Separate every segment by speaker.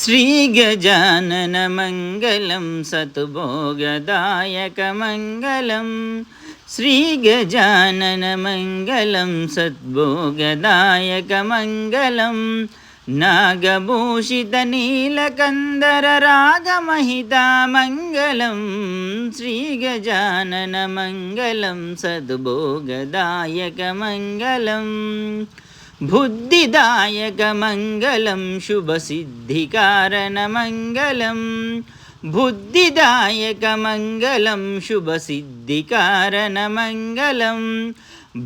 Speaker 1: श्रीगजाननमङ्गलं सद्भोगदायकमङ्गलं श्रीगजाननमङ्गलं सद्भोगदायकमङ्गलं नागभूषितनीलकन्दररागमहितामङ्गलं श्रीगजाननमङ्गलं सद्भोगदायकमङ्गलम् बुद्धिदायकमङ्गलं शुभसिद्धिकारणमङ्गलं बुद्धिदायकमङ्गलं शुभसिद्धिकारणमङ्गलं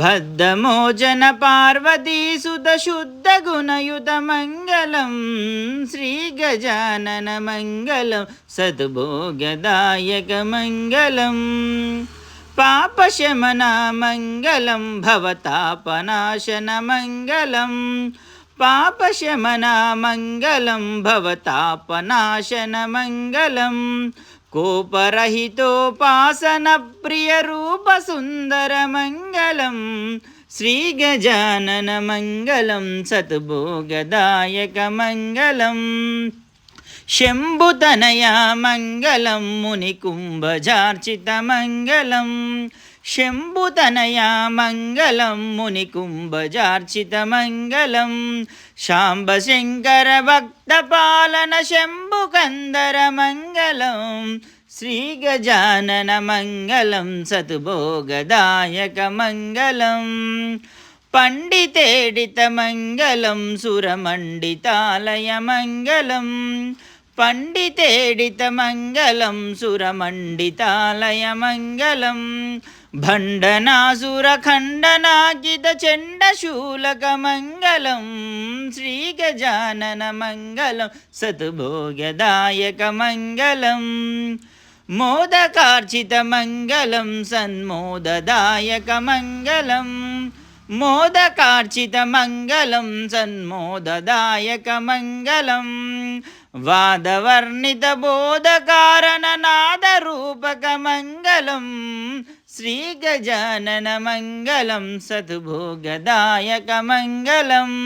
Speaker 1: बद्धमोचनपार्वतीसुतशुद्धगुणयुतमङ्गलं श्रीगजाननमङ्गलं सद्भोगदायकमङ्गलम् पापशमनमङ्गलं भवतापनाशनमङ्गलं पापशमनमङ्गलं भवतापनाशनमङ्गलं कोपरहितोपासनप्रियरूपसुन्दरमङ्गलं श्रीगजाननमङ्गलं सद्भोगदायकमङ्गलम् शम्भुतनयामङ्गलं मुनिकुम्भजार्चितमङ्गलं शम्भुतनयामङ्गलं मुनिकुम्भजार्चितमङ्गलं शाम्बशङ्करभक्तपालन शम्भुकन्दरमङ्गलं श्रीगजाननमङ्गलं सद्भोगदायकमङ्गलम् पण्डितेडितमङ्गलं सुरमण्डितालयमङ्गलं पण्डितेडितमङ्गलं सुरमण्डितालयमङ्गलं भण्डनासुरखण्डनाकितचण्डशूलकमङ्गलं श्रीगजाननमङ्गलं सद्भोगदायकमङ्गलम् मोदकार्चितमङ्गलं सन्मोददायकमङ्गलं मोदकार्चितमङ्गलं सन्मोददायकमङ्गलं वादवर्णितबोधकारणनादरूपकमङ्गलं श्रीगजाननमङ्गलं सद्भोगदायकमङ्गलम्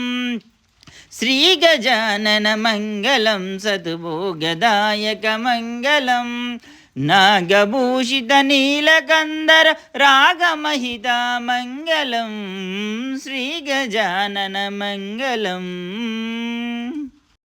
Speaker 1: श्रीगजाननमङ्गलं सद्भोगदायकमङ्गलम् नागभूषितनीलकन्दर रागमहितामङ्गलं श्रीगजाननमङ्गलम्।